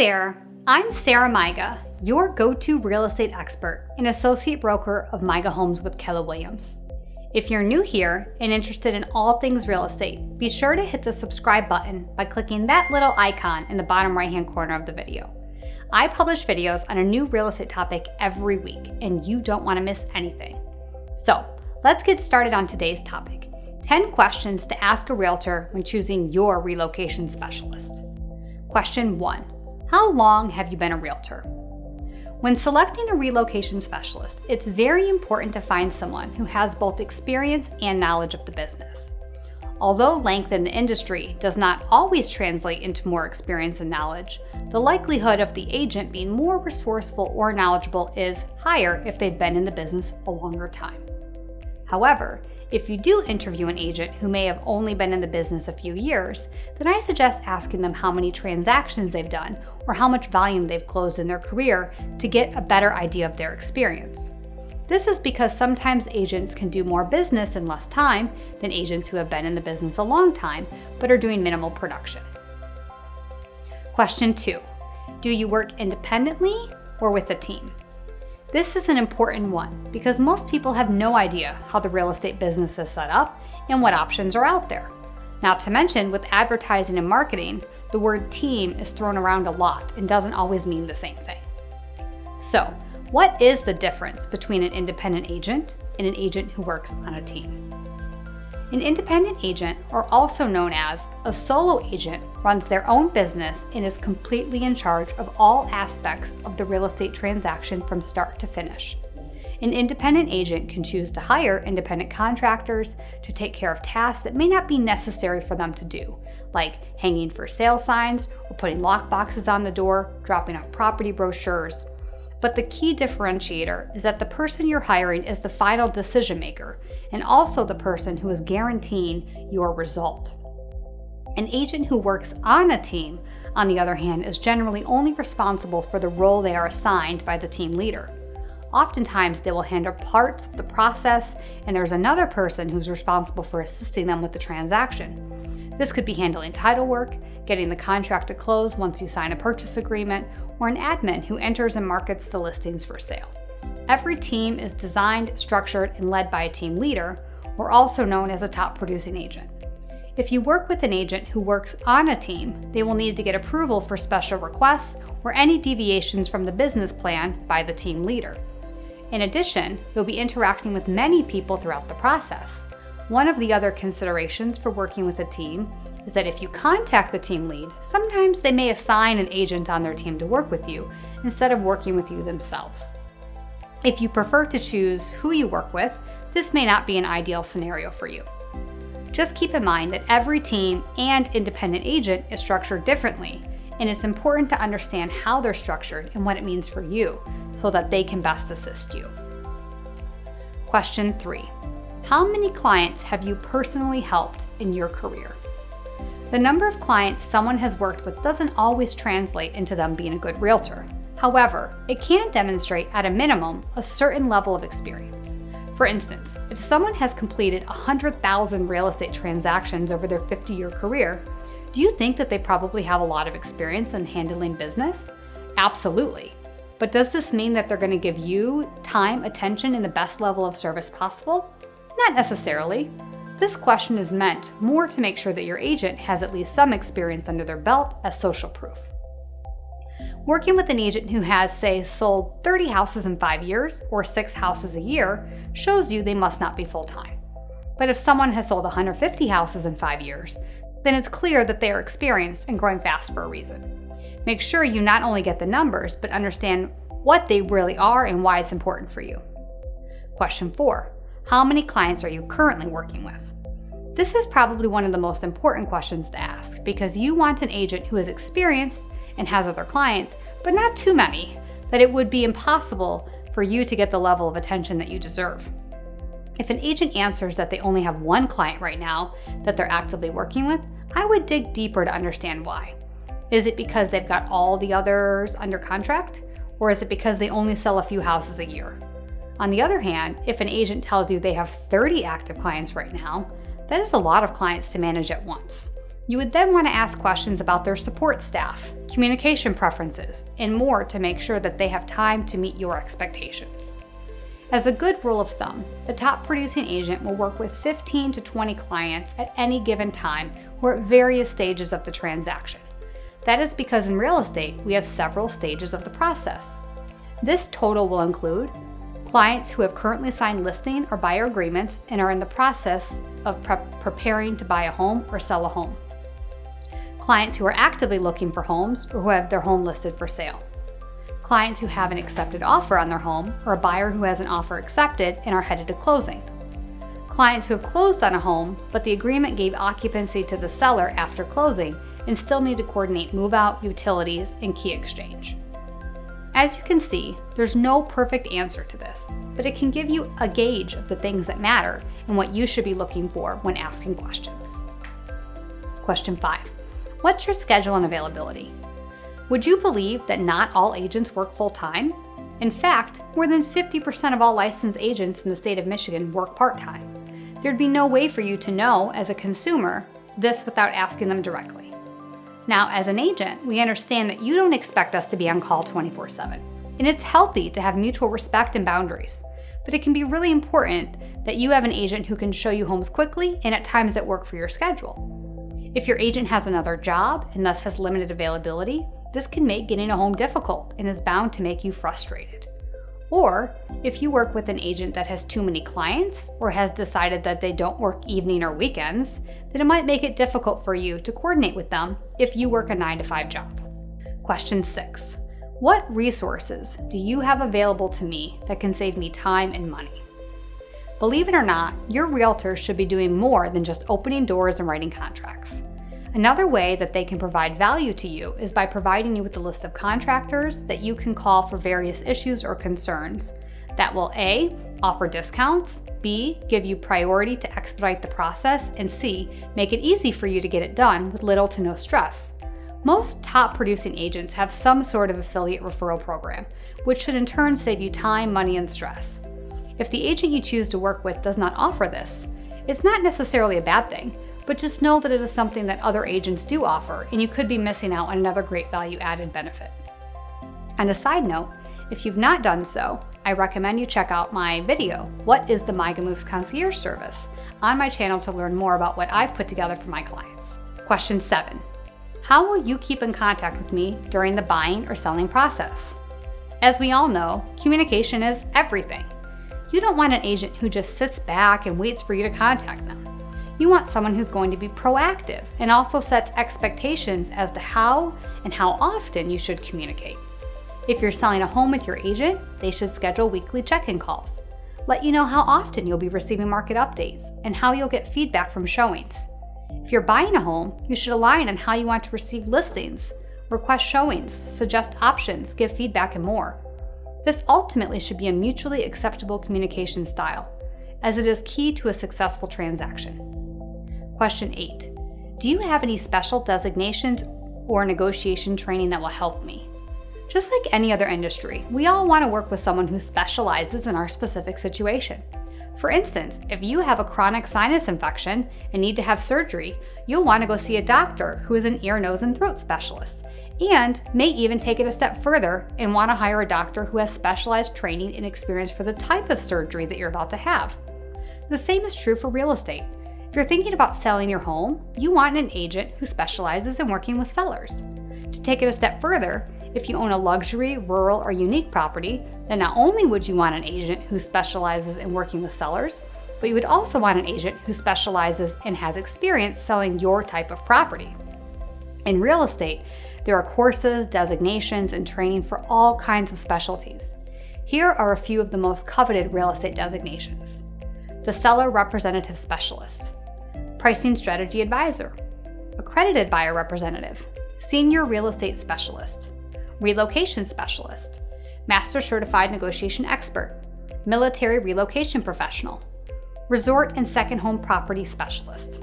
there, I'm Sarah Maiga, your go-to real estate expert and associate broker of Maiga Homes with Keller Williams. If you're new here and interested in all things real estate, be sure to hit the subscribe button by clicking that little icon in the bottom right-hand corner of the video. I publish videos on a new real estate topic every week, and you don't want to miss anything. So, let's get started on today's topic. 10 questions to ask a realtor when choosing your relocation specialist. Question 1. How long have you been a realtor? When selecting a relocation specialist, it's very important to find someone who has both experience and knowledge of the business. Although length in the industry does not always translate into more experience and knowledge, the likelihood of the agent being more resourceful or knowledgeable is higher if they've been in the business a longer time. However, if you do interview an agent who may have only been in the business a few years, then I suggest asking them how many transactions they've done or how much volume they've closed in their career to get a better idea of their experience. This is because sometimes agents can do more business in less time than agents who have been in the business a long time but are doing minimal production. Question 2. Do you work independently or with a team? This is an important one because most people have no idea how the real estate business is set up and what options are out there. Not to mention, with advertising and marketing, the word team is thrown around a lot and doesn't always mean the same thing. So, what is the difference between an independent agent and an agent who works on a team? An independent agent, or also known as a solo agent, runs their own business and is completely in charge of all aspects of the real estate transaction from start to finish. An independent agent can choose to hire independent contractors to take care of tasks that may not be necessary for them to do, like hanging for sale signs or putting lock boxes on the door, dropping off property brochures. But the key differentiator is that the person you're hiring is the final decision maker and also the person who is guaranteeing your result. An agent who works on a team, on the other hand, is generally only responsible for the role they are assigned by the team leader. Oftentimes, they will handle parts of the process, and there's another person who's responsible for assisting them with the transaction. This could be handling title work, getting the contract to close once you sign a purchase agreement, or an admin who enters and markets the listings for sale. Every team is designed, structured, and led by a team leader, or also known as a top producing agent. If you work with an agent who works on a team, they will need to get approval for special requests or any deviations from the business plan by the team leader. In addition, you'll be interacting with many people throughout the process. One of the other considerations for working with a team is that if you contact the team lead, sometimes they may assign an agent on their team to work with you instead of working with you themselves. If you prefer to choose who you work with, this may not be an ideal scenario for you. Just keep in mind that every team and independent agent is structured differently, and it's important to understand how they're structured and what it means for you so that they can best assist you. Question 3. How many clients have you personally helped in your career? The number of clients someone has worked with doesn't always translate into them being a good realtor. However, it can demonstrate at a minimum a certain level of experience. For instance, if someone has completed 100,000 real estate transactions over their 50-year career, do you think that they probably have a lot of experience in handling business? Absolutely. But does this mean that they're going to give you time, attention, and the best level of service possible? Not necessarily. This question is meant more to make sure that your agent has at least some experience under their belt as social proof. Working with an agent who has, say, sold 30 houses in 5 years or 6 houses a year shows you they must not be full-time. But if someone has sold 150 houses in 5 years, then it's clear that they are experienced and growing fast for a reason. Make sure you not only get the numbers, but understand what they really are and why it's important for you. Question 4. How many clients are you currently working with? This is probably one of the most important questions to ask because you want an agent who is experienced and has other clients, but not too many, that it would be impossible for you to get the level of attention that you deserve. If an agent answers that they only have one client right now that they're actively working with, I would dig deeper to understand why. Is it because they've got all the others under contract? Or is it because they only sell a few houses a year? On the other hand, if an agent tells you they have 30 active clients right now, that is a lot of clients to manage at once. You would then want to ask questions about their support staff, communication preferences, and more to make sure that they have time to meet your expectations. As a good rule of thumb, the top producing agent will work with 15 to 20 clients at any given time or at various stages of the transaction. That is because in real estate, we have several stages of the process. This total will include clients who have currently signed listing or buyer agreements and are in the process of preparing to buy a home or sell a home, clients who are actively looking for homes or who have their home listed for sale, clients who have an accepted offer on their home or a buyer who has an offer accepted and are headed to closing, clients who have closed on a home but the agreement gave occupancy to the seller after closing and still need to coordinate move-out, utilities, and key exchange. As you can see, there's no perfect answer to this, but it can give you a gauge of the things that matter and what you should be looking for when asking questions. Question 5. What's your schedule and availability? Would you believe that not all agents work full-time? In fact, more than 50% of all licensed agents in the state of Michigan work part-time. There'd be no way for you to know, as a consumer, this without asking them directly. Now, as an agent, we understand that you don't expect us to be on call 24/7, and it's healthy to have mutual respect and boundaries, but it can be really important that you have an agent who can show you homes quickly and at times that work for your schedule. If your agent has another job and thus has limited availability, this can make getting a home difficult and is bound to make you frustrated. Or if you work with an agent that has too many clients or has decided that they don't work evening or weekends, then it might make it difficult for you to coordinate with them if you work a 9-to-5 job. Question 6. What resources do you have available to me that can save me time and money? Believe it or not, your realtor should be doing more than just opening doors and writing contracts. Another way that they can provide value to you is by providing you with a list of contractors that you can call for various issues or concerns that will A, offer discounts, B, give you priority to expedite the process, and C, make it easy for you to get it done with little to no stress. Most top producing agents have some sort of affiliate referral program, which should in turn save you time, money, and stress. If the agent you choose to work with does not offer this, it's not necessarily a bad thing, but just know that it is something that other agents do offer, and you could be missing out on another great value-added benefit. On a side note, if you've not done so, I recommend you check out my video, What is the Maiga Moves Concierge Service, on my channel to learn more about what I've put together for my clients. Question 7. How will you keep in contact with me during the buying or selling process? As we all know, communication is everything. You don't want an agent who just sits back and waits for you to contact them. You want someone who's going to be proactive and also sets expectations as to how and how often you should communicate. If you're selling a home with your agent, they should schedule weekly check-in calls, let you know how often you'll be receiving market updates and how you'll get feedback from showings. If you're buying a home, you should align on how you want to receive listings, request showings, suggest options, give feedback, and more. This ultimately should be a mutually acceptable communication style, as it is key to a successful transaction. Question 8. Do you have any special designations or negotiation training that will help me? Just like any other industry, we all want to work with someone who specializes in our specific situation. For instance, if you have a chronic sinus infection and need to have surgery, you'll want to go see a doctor who is an ear, nose, and throat specialist, and may even take it a step further and want to hire a doctor who has specialized training and experience for the type of surgery that you're about to have. The same is true for real estate. If you're thinking about selling your home, you want an agent who specializes in working with sellers. To take it a step further, if you own a luxury, rural, or unique property, then not only would you want an agent who specializes in working with sellers, but you would also want an agent who specializes and has experience selling your type of property. In real estate, there are courses, designations, and training for all kinds of specialties. Here are a few of the most coveted real estate designations. The Seller Representative Specialist, Pricing Strategy Advisor, Accredited Buyer Representative, Senior Real Estate Specialist, Relocation Specialist, Master Certified Negotiation Expert, Military Relocation Professional, Resort and Second Home Property Specialist.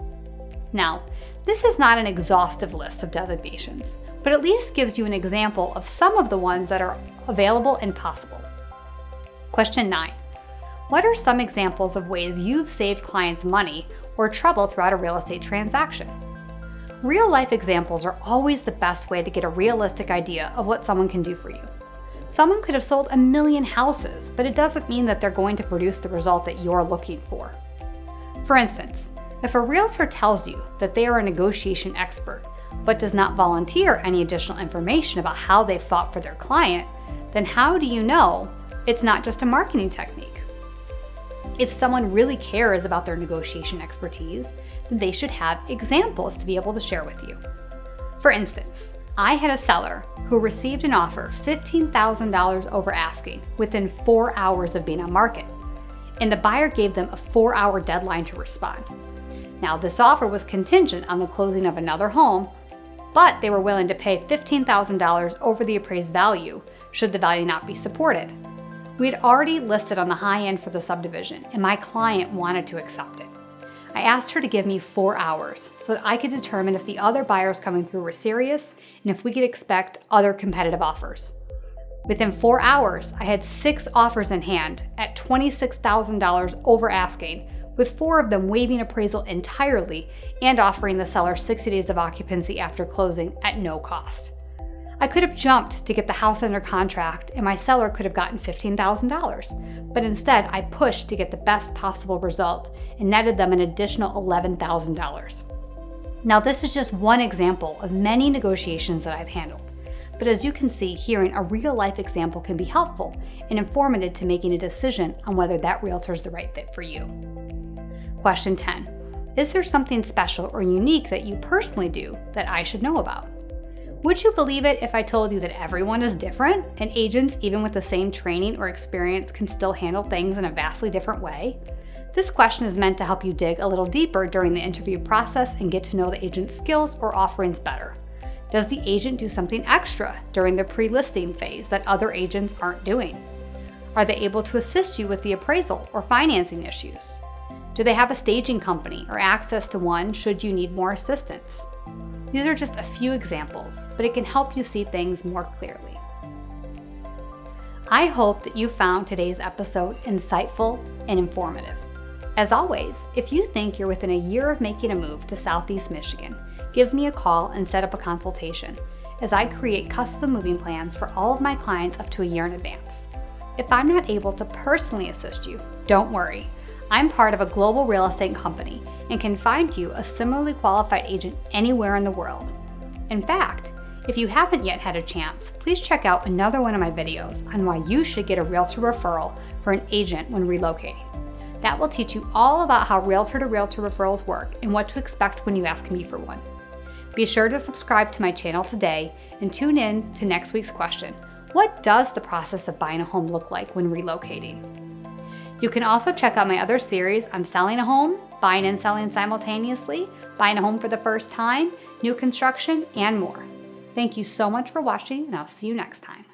Now, this is not an exhaustive list of designations, but at least gives you an example of some of the ones that are available and possible. Question 9. What are some examples of ways you've saved clients money or trouble throughout a real estate transaction? Real-life examples are always the best way to get a realistic idea of what someone can do for you. Someone could have sold 1 million houses, but it doesn't mean that they're going to produce the result that you're looking for. For instance, if a realtor tells you that they are a negotiation expert, but does not volunteer any additional information about how they fought for their client, then how do you know it's not just a marketing technique? If someone really cares about their negotiation expertise, then they should have examples to be able to share with you. For instance, I had a seller who received an offer $15,000 over asking within 4 hours of being on market, and the buyer gave them a 4-hour deadline to respond. Now, this offer was contingent on the closing of another home, but they were willing to pay $15,000 over the appraised value should the value not be supported. We had already listed on the high end for the subdivision, and my client wanted to accept it. I asked her to give me 4 hours so that I could determine if the other buyers coming through were serious and if we could expect other competitive offers. Within 4 hours, I had 6 offers in hand at $26,000 over asking, with 4 of them waiving appraisal entirely and offering the seller 60 days of occupancy after closing at no cost. I could have jumped to get the house under contract and my seller could have gotten $15,000, but instead I pushed to get the best possible result and netted them an additional $11,000. Now, this is just one example of many negotiations that I've handled, but as you can see, hearing a real-life example can be helpful and informative to making a decision on whether that realtor is the right fit for you. Question 10. Is there something special or unique that you personally do that I should know about? Would you believe it if I told you that everyone is different and agents, even with the same training or experience, can still handle things in a vastly different way? This question is meant to help you dig a little deeper during the interview process and get to know the agent's skills or offerings better. Does the agent do something extra during the pre-listing phase that other agents aren't doing? Are they able to assist you with the appraisal or financing issues? Do they have a staging company or access to one should you need more assistance? These are just a few examples, but it can help you see things more clearly. I hope that you found today's episode insightful and informative. As always, if you think you're within a year of making a move to Southeast Michigan, give me a call and set up a consultation, as I create custom moving plans for all of my clients up to a year in advance. If I'm not able to personally assist you, don't worry. I'm part of a global real estate company and can find you a similarly qualified agent anywhere in the world. In fact, if you haven't yet had a chance, please check out another one of my videos on why you should get a realtor referral for an agent when relocating. That will teach you all about how realtor-to-realtor referrals work and what to expect when you ask me for one. Be sure to subscribe to my channel today and tune in to next week's question. What does the process of buying a home look like when relocating? You can also check out my other series on selling a home, buying and selling simultaneously, buying a home for the first time, new construction, and more. Thank you so much for watching, and I'll see you next time.